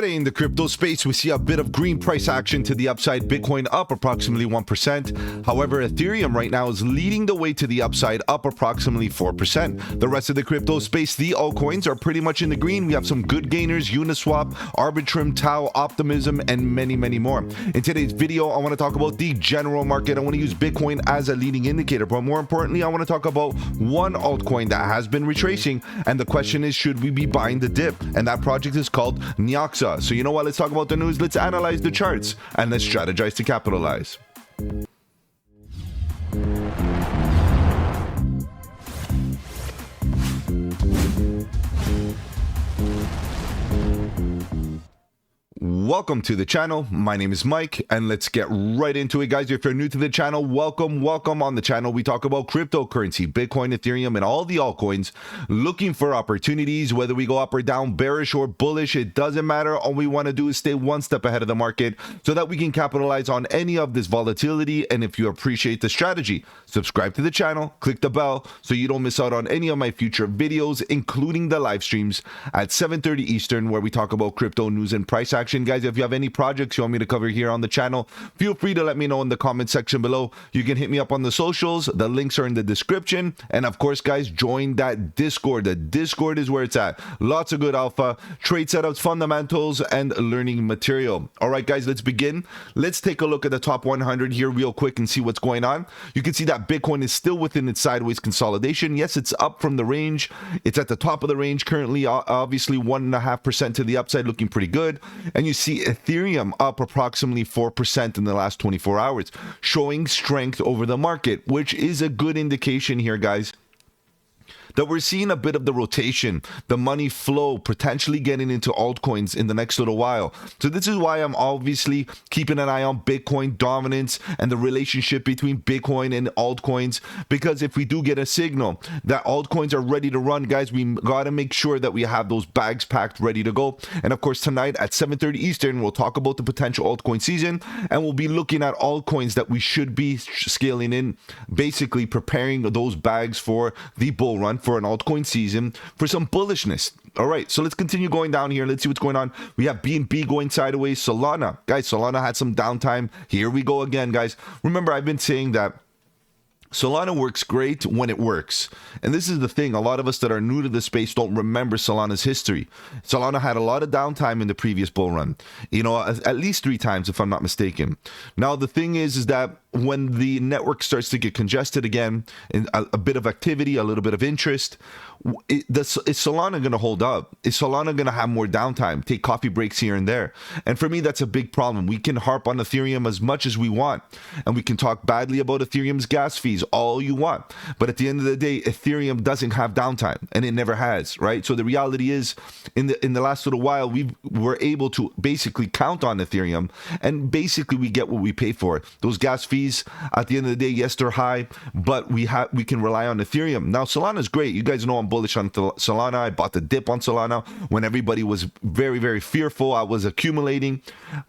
Today in the crypto space, we see a bit of green price action to the upside, Bitcoin up approximately 1%. However, Ethereum right now is leading the way to the upside, up approximately 4%. The rest of the crypto space, the altcoins are pretty much in the green. We have some good gainers, Uniswap, Arbitrum, Tau, Optimism, and many, many more. In today's video, I want to talk about the general market. I want to use Bitcoin as a leading indicator, but more importantly, I want to talk about one altcoin that has been retracing, and the question is, should we be buying the dip? And that project is called Neoxa. So you know what? Let's talk about the news. Let's analyze the charts and let's strategize to capitalize. Welcome to the channel. My name is Mike, and let's get right into it, guys. If you're new to the channel, welcome. On the channel, we talk about cryptocurrency, Bitcoin, Ethereum, and all the altcoins, looking for opportunities, whether we go up or down, bearish or bullish, it doesn't matter. All we want to do is stay one step ahead of the market so that we can capitalize on any of this volatility. And if you appreciate the strategy, subscribe to the channel, click the bell so you don't miss out on any of my future videos, including the live streams at 7:30 Eastern, where we talk about crypto news and price action. Guys, if you have any projects you want me to cover here on the channel, feel free to let me know in the comment section below. You can hit me up on the socials. The links are in the description. And of course, guys, join that Discord. The Discord is where it's at. Lots of good alpha, trade setups, fundamentals, and learning material. All right, guys, let's begin. Let's take a look at the top 100 here real quick and see what's going on. You can see that Bitcoin is still within its sideways consolidation. Yes, it's up from the range. It's at the top of the range currently, obviously 1.5% to the upside, looking pretty good. And you see Ethereum up approximately 4% in the last 24 hours, showing strength over the market, which is a good indication here, guys, that we're seeing a bit of the rotation, the money flow, potentially getting into altcoins in the next little while. So this is why I'm obviously keeping an eye on Bitcoin dominance and the relationship between Bitcoin and altcoins, because if we do get a signal that altcoins are ready to run, guys, we got to make sure that we have those bags packed, ready to go. And of course, tonight at 7:30 Eastern, we'll talk about the potential altcoin season, and we'll be looking at altcoins that we should be scaling in, basically preparing those bags for the bull run, for an altcoin season, for some bullishness. All right, so let's continue going down here. Let's see what's going on. We have BNB going sideways. Solana, guys, Solana had some downtime. Here we go again, guys. Remember, I've been saying that Solana works great when it works. And this is the thing. A lot of us that are new to the space don't remember Solana's history. Solana had a lot of downtime in the previous bull run, you know, at least 3 times, if I'm not mistaken. Now, the thing is that when the network starts to get congested again, and a bit of activity, a little bit of interest, is Solana going to hold up? Is Solana going to have more downtime, take coffee breaks here and there? And for me, that's a big problem. We can harp on Ethereum as much as we want, and we can talk badly about Ethereum's gas fees all you want. But at the end of the day, Ethereum doesn't have downtime, and it never has, right? So the reality is, in the last little while, we were able to basically count on Ethereum, and basically we get what we pay for. Those gas fees, at the end of the day, yes, they're high, but we can rely on Ethereum. Now, Solana is great. You guys know I'm bullish on Solana. I bought the dip on Solana when everybody was very, very fearful. I was accumulating,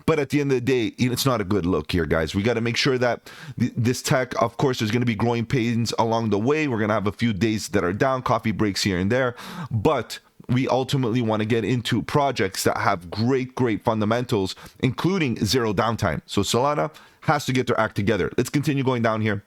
but at the end of the day, it's not a good look here, guys. We got to make sure that this tech, of course, there's going to be growing pains along the way. We're going to have a few days that are down, coffee breaks here and there, but we ultimately want to get into projects that have great fundamentals, including zero downtime. So Solana has to get their act together. Let's continue going down here.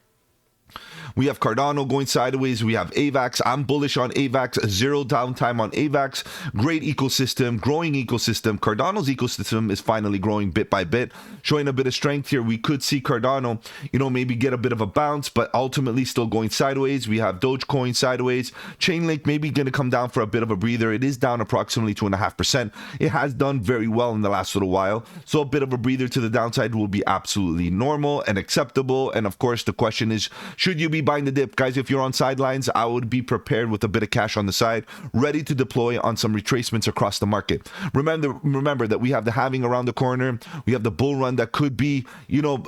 We have Cardano going sideways. We have AVAX. I'm bullish on AVAX. Zero downtime on AVAX. Great ecosystem, growing ecosystem. Cardano's ecosystem is finally growing bit by bit, showing a bit of strength here. We could see Cardano, maybe get a bit of a bounce, but ultimately still going sideways. We have Dogecoin sideways. Chainlink maybe going to come down for a bit of a breather. It is down approximately 2.5%. It has done very well in the last little while. So a bit of a breather to the downside will be absolutely normal and acceptable. And of course, the question is, should you be buying the dip? Guys, if you're on sidelines, I would be prepared with a bit of cash on the side, ready to deploy on some retracements across the market. Remember that we have the halving around the corner. We have the bull run that could be,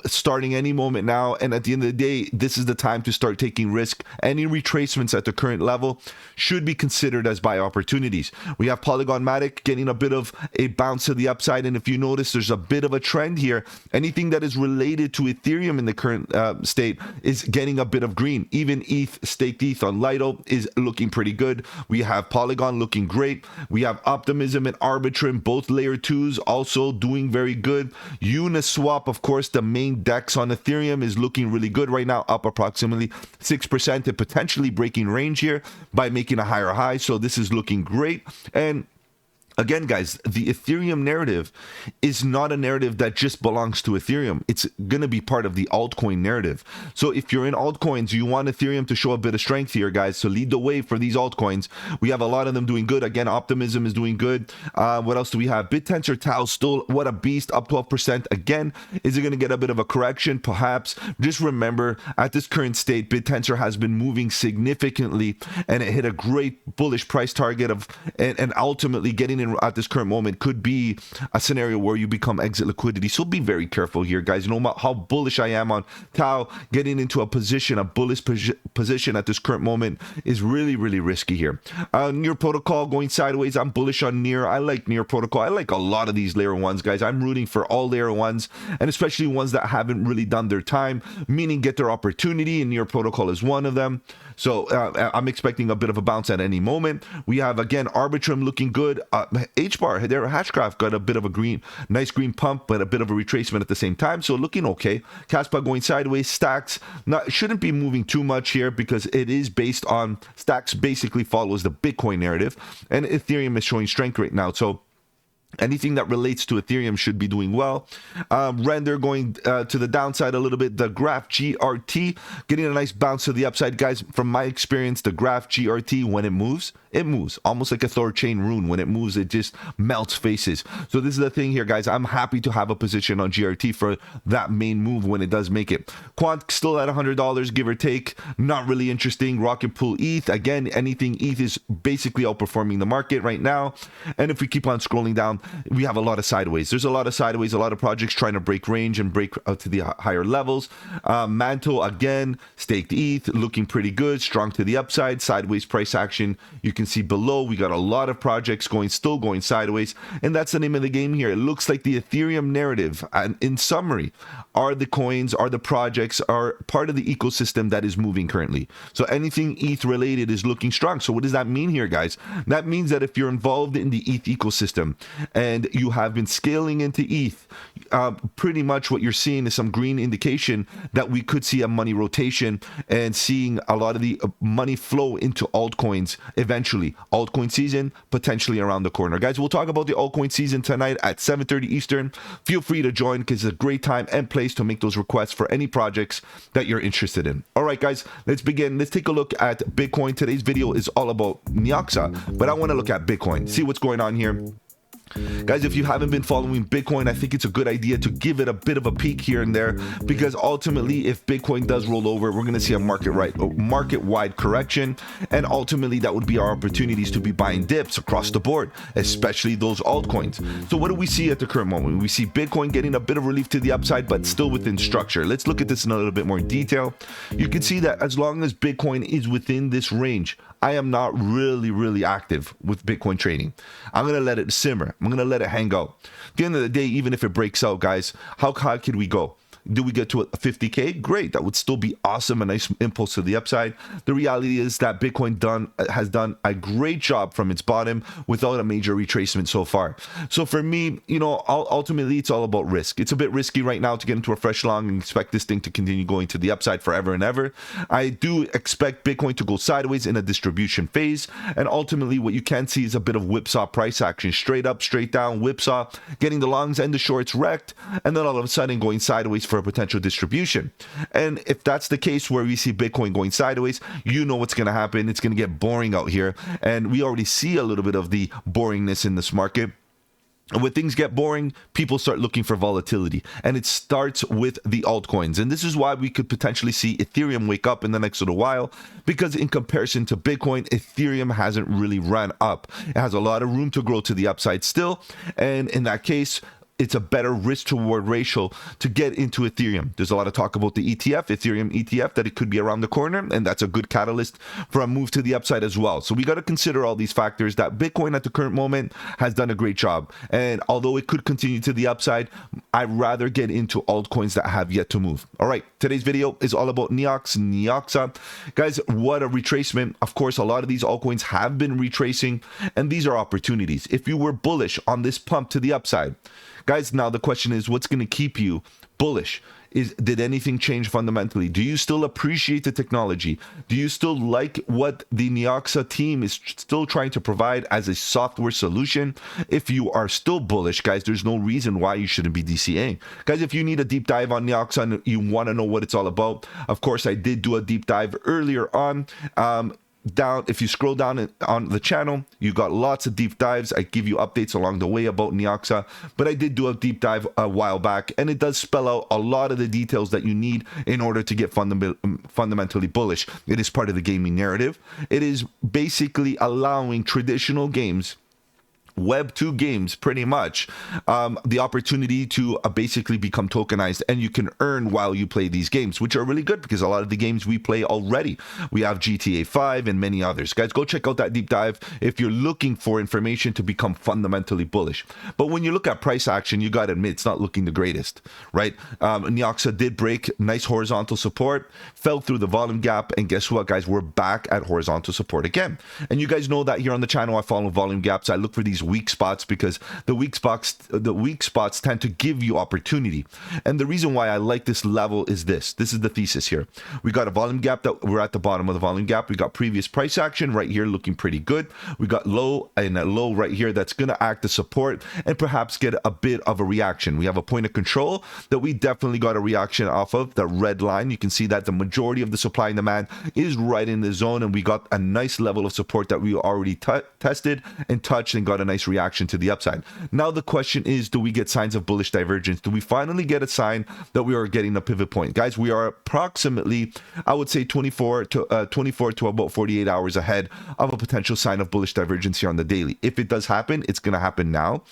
starting any moment now. And at the end of the day, this is the time to start taking risk. Any retracements at the current level should be considered as buy opportunities. We have Polygon Matic getting a bit of a bounce to the upside. And if you notice, there's a bit of a trend here. Anything that is related to Ethereum in the current state is getting a bit of green green. Even staked ETH on Lido is looking pretty good. We have Polygon looking great. We have Optimism and Arbitrum, both layer 2s, also doing very good. Uniswap, of course, the main DEX on Ethereum, is looking really good right now, up approximately 6% and potentially breaking range here by making a higher high. So this is looking great. And again, guys, the Ethereum narrative is not a narrative that just belongs to Ethereum. It's going to be part of the altcoin narrative. So if you're in altcoins, you want Ethereum to show a bit of strength here, guys. So lead the way for these altcoins. We have a lot of them doing good. Again, Optimism is doing good. What else do we have? BitTensor Tau still, what a beast, up 12%. Again, is it going to get a bit of a correction? Perhaps. Just remember, at this current state, BitTensor has been moving significantly, and it hit a great bullish price target of, and ultimately getting in at this current moment could be a scenario where you become exit liquidity. So be very careful here, guys. You know how bullish I am on Tau. Getting into a bullish position at this current moment is really, really risky here. Near Protocol going sideways. I'm bullish on Near. I like Near Protocol. I like a lot of these layer 1s, guys. I'm rooting for all layer 1s, and especially ones that haven't really done their time, meaning get their opportunity, and Near Protocol is one of them. So I'm expecting a bit of a bounce at any moment. We have, again, Arbitrum looking good. HBAR, their Hashgraph got a bit of a nice green pump, but a bit of a retracement at the same time. So looking okay. Caspa going sideways. Stacks shouldn't be moving too much here because it is based on, Stacks basically follows the Bitcoin narrative, and Ethereum is showing strength right now. So anything that relates to Ethereum should be doing well. Render going to the downside a little bit. The Graph GRT getting a nice bounce to the upside, guys. From my experience, the Graph GRT, when it moves almost like a Thor chain rune. When it moves, it just melts faces. So this is the thing here, guys. I'm happy to have a position on GRT for that main move when it does make it. Quant still at $100, give or take. Not really interesting. Rocket Pool ETH, again, anything ETH is basically outperforming the market right now. And if we keep on scrolling down, we have a lot of sideways. There's a lot of sideways, a lot of projects trying to break range and break out to the higher levels. Mantle, again, staked ETH, looking pretty good, strong to the upside. Sideways price action, you can see below, we got a lot of projects still going sideways, and that's the name of the game here. It looks like the Ethereum narrative, and in summary, are the coins, are the projects, are part of the ecosystem that is moving currently. So anything ETH related is looking strong. So what does that mean here, guys? That means that if you're involved in the ETH ecosystem and you have been scaling into ETH, pretty much what you're seeing is some green indication that we could see a money rotation and seeing a lot of the money flow into altcoins eventually. Altcoin season potentially around the corner, guys. We'll talk about the altcoin season tonight at 7:30 Eastern. Feel free to join because it's a great time and place to make those requests for any projects that you're interested in. All right, guys, let's begin. Let's take a look at Bitcoin. Today's video is all about Neoxa, but I want to look at Bitcoin, see what's going on here. Guys, if you haven't been following Bitcoin, I think it's a good idea to give it a bit of a peek here and there, because ultimately, if Bitcoin does roll over, we're going to see a market-wide correction, and ultimately that would be our opportunities to be buying dips across the board, especially those altcoins. So what do we see at the current moment? We see Bitcoin getting a bit of relief to the upside, but still within structure. Let's look at this in a little bit more detail. You can see that as long as Bitcoin is within this range, I am not really active with Bitcoin trading. I'm going to let it simmer. I'm going to let it hang out. At the end of the day, even if it breaks out, guys, how high could we go? Do we get to a 50K? Great. That would still be awesome. A nice impulse to the upside. The reality is that Bitcoin has done a great job from its bottom without a major retracement so far. So for me, you know, ultimately it's all about risk. It's a bit risky right now to get into a fresh long and expect this thing to continue going to the upside forever and ever. I do expect Bitcoin to go sideways in a distribution phase. And ultimately what you can see is a bit of whipsaw price action. Straight up, straight down, whipsaw, getting the longs and the shorts wrecked. And then all of a sudden going sideways for a potential distribution. And if that's the case where we see Bitcoin going sideways, you know what's going to happen. It's going to get boring out here. And we already see a little bit of the boringness in this market. And when things get boring, people start looking for volatility. And it starts with the altcoins. And this is why we could potentially see Ethereum wake up in the next little while, because in comparison to Bitcoin, Ethereum hasn't really run up. It has a lot of room to grow to the upside still. And in that case, it's a better risk to reward ratio to get into Ethereum. There's a lot of talk about the ETF, Ethereum ETF, that it could be around the corner, and that's a good catalyst for a move to the upside as well. So we got to consider all these factors. That Bitcoin at the current moment has done a great job, and although it could continue to the upside, I'd rather get into altcoins that have yet to move. All right, today's video is all about NEOX, Neoxa. Guys, what a retracement. Of course, a lot of these altcoins have been retracing, and these are opportunities. If you were bullish on this pump to the upside, guys, now the question is, what's going to keep you bullish? Did anything change fundamentally? Do you still appreciate the technology? Do you still like what the Neoxa team is still trying to provide as a software solution? If you are still bullish, guys, there's no reason why you shouldn't be DCAing. Guys, if you need a deep dive on Neoxa and you want to know what it's all about, of course, I did do a deep dive earlier on. Down, if you scroll down on the channel, you got lots of deep dives. I give you updates along the way about Neoxa, but I did do a deep dive a while back, and it does spell out a lot of the details that you need in order to get fundamentally bullish. It is part of the gaming narrative. It is basically allowing traditional games, Web 2 games, pretty much, the opportunity to basically become tokenized, and you can earn while you play these games, which are really good because a lot of the games we play already. We have GTA 5 and many others. Guys, go check out that deep dive if you're looking for information to become fundamentally bullish. But when you look at price action, you got to admit it's not looking the greatest, right? Neoxa did break nice horizontal support, fell through the volume gap, and guess what, guys? We're back at horizontal support again. And you guys know that here on the channel, I follow volume gaps. I look for these weak spots because the weak spots tend to give you opportunity. And the reason why I like this level is this is the thesis here. We got a volume gap that we're at the bottom of the volume gap. We got previous price action right here looking pretty good. We got low and a low right here that's going to act as support and perhaps get a bit of a reaction. We have a point of control that we definitely got a reaction off of, the red line. You can see that the majority of the supply and demand is right in the zone, and we got a nice level of support that we already tested and touched and got a nice reaction to the upside. Now the question is, do we get signs of bullish divergence? Do we finally get a sign that we are getting a pivot point? Guys, we are approximately, I would say 24 to about 48 hours ahead of a potential sign of bullish divergence here on the daily. If it does happen, it's going to happen now.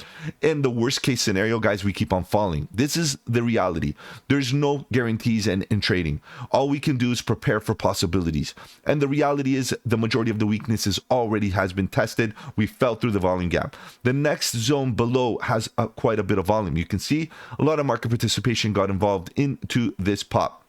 In the worst case scenario, guys, we keep on falling. This is the reality. There's no guarantees in trading. All we can do is prepare for possibilities. And the reality is the majority of the weaknesses already has been tested. We fell through the volume gap. The next zone below has quite a bit of volume. You can see a lot of market participation got involved into this pop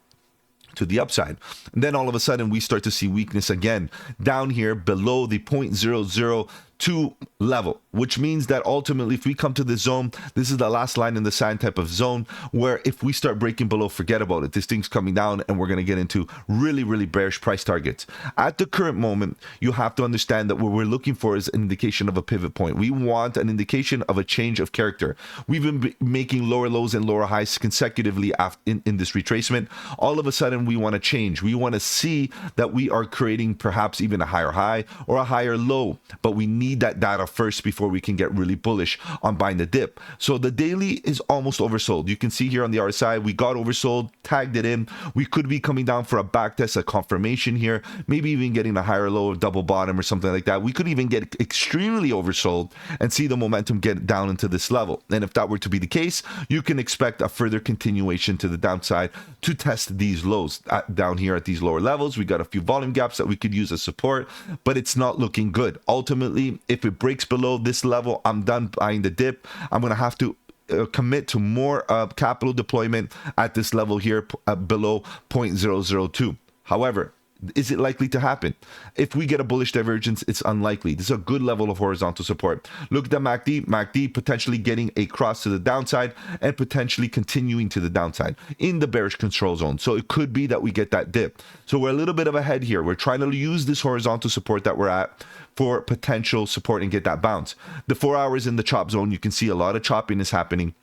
to the upside. And then all of a sudden we start to see weakness again down here below the 0.002 level, which means that ultimately if we come to this zone, this is the last line in the sand type of zone, where if we start breaking below, forget about it. This thing's coming down and we're going to get into really bearish price targets. At the current moment, you have to understand that what we're looking for is an indication of a pivot point. We want an indication of a change of character. We've been making lower lows and lower highs consecutively in this retracement. All of a sudden we want to change. We want to see that we are creating perhaps even a higher high or a higher low, but we need that data first before we can get really bullish on buying the dip. So the daily is almost oversold. You can see here on the RSI, we got oversold, tagged it in. We could be coming down for a back test, a confirmation here, maybe even getting a higher low or double bottom or something like that. We could even get extremely oversold and see the momentum get down into this level. And if that were to be the case, you can expect a further continuation to the downside to test these lows down here at these lower levels. We got a few volume gaps that we could use as support, but it's not looking good. Ultimately, if it breaks below this level, I'm done buying the dip. I'm going to have to commit to more capital deployment at this level here below 0.002. However, is it likely to happen? If we get a bullish divergence, it's unlikely. This is a good level of horizontal support. Look at the MACD potentially getting a cross to the downside and potentially continuing to the downside in the bearish control zone. So it could be that we get that dip. So we're a little bit of ahead here. We're trying to use this horizontal support that we're at for potential support and get that bounce. The 4 hours in the chop zone, you can see a lot of choppiness happening.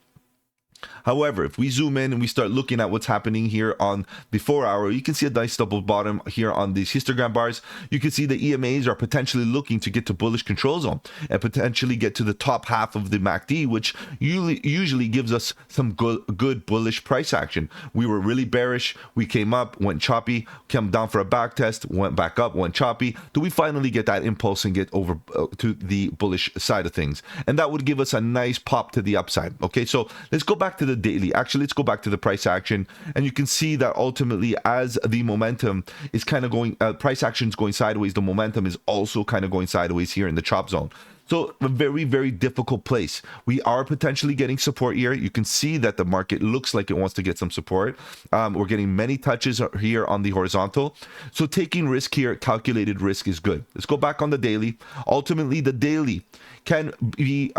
However, if we zoom in and we start looking at what's happening here on the 4-hour, you can see a nice double bottom here on these histogram bars. You can see the EMAs are potentially looking to get to bullish control zone and potentially get to the top half of the MACD, which usually gives us some good bullish price action. We were really bearish. We came up, went choppy, came down for a back test, went back up, went choppy. Do we finally get that impulse and get over to the bullish side of things? And that would give us a nice pop to the upside. Okay, so let's go back to the daily. Actually, let's go back to the price action, and you can see that ultimately, as the momentum is kind of going, price action is going sideways, the momentum is also kind of going sideways here in the chop zone. So a very, very difficult place. We are potentially getting support here. You can see that the market looks like it wants to get some support. We're getting many touches here on the horizontal. So taking risk here, calculated risk, is good. Let's go back on the daily. Ultimately, the daily can be,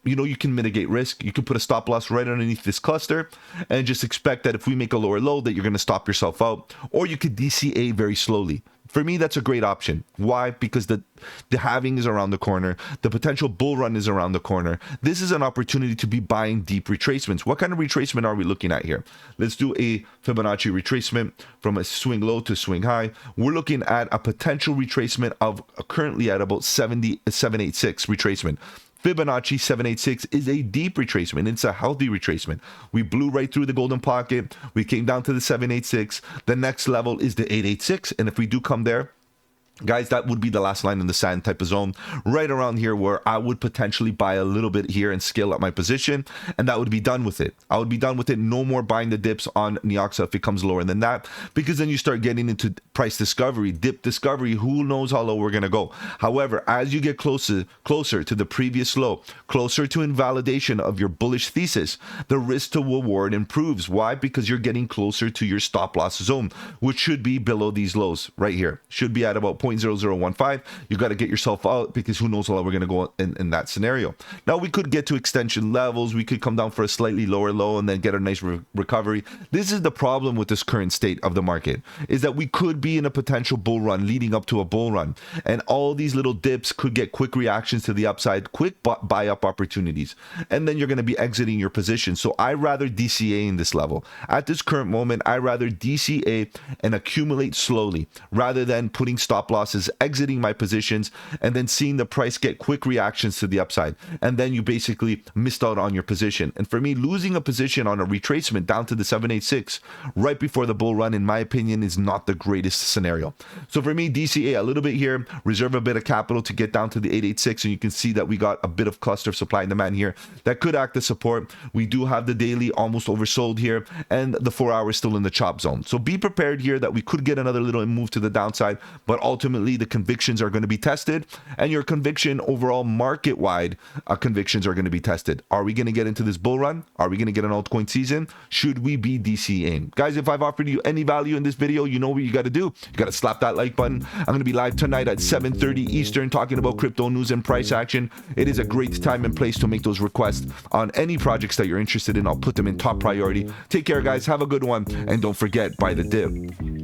you can mitigate risk. You can put a stop loss right underneath this cluster and just expect that if we make a lower low that you're going to stop yourself out, or you could DCA very slowly. For me, that's a great option. Why? Because the halving is around the corner. The potential bull run is around the corner. This is an opportunity to be buying deep retracements. What kind of retracement are we looking at here? Let's do a Fibonacci retracement from a swing low to swing high. We're looking at a potential retracement of currently at about 786 retracement. Fibonacci 786 is a deep retracement. It's a healthy retracement. We blew right through the golden pocket. We came down to the 786. The next level is the 886. And if we do come there, guys, that would be the last line in the sand type of zone, right around here, where I would potentially buy a little bit here and scale up my position, and that would be done with it. I would be done with it. No more buying the dips on Neoxa if it comes lower than that, because then you start getting into price discovery, dip discovery. Who knows how low we're going to go? However, as you get closer to the previous low, closer to invalidation of your bullish thesis, the risk to reward improves. Why? Because you're getting closer to your stop loss zone, which should be below these lows right here. Should be at about 0.0015. You got to get yourself out, because who knows how low we're going to go in that scenario. Now, we could get to extension levels. We could come down for a slightly lower low and then get a nice recovery. This is the problem with this current state of the market, is that we could be in a potential bull run leading up to a bull run, and all these little dips could get quick reactions to the upside, quick buy up opportunities, and then you're going to be exiting your position. So I rather DCA in this level. At this current moment, I rather DCA and accumulate slowly rather than putting stop losses, exiting my positions, and then seeing the price get quick reactions to the upside, and then you basically missed out on your position. And for me, losing a position on a retracement down to the 786 right before the bull run, in my opinion, is not the greatest scenario. So for me, DCA a little bit here, reserve a bit of capital to get down to the 886, and you can see that we got a bit of cluster of supply and demand here that could act as support. We do have the daily almost oversold here, and the 4 hours still in the chop zone. So be prepared here that we could get another little move to the downside, but ultimately the convictions are going to be tested, and your conviction overall market-wide convictions are going to be tested. Are we going to get into this bull run? Are we going to get an altcoin season? Should we be DCAing? Guys, if I've offered you any value in this video, you know what you got to do. You got to slap that like button. I'm going to be live tonight at 7:30 Eastern talking about crypto news and price action. It is a great time and place to make those requests on any projects that you're interested in. I'll put them in top priority. Take care, guys. Have a good one, and don't forget, buy the dip.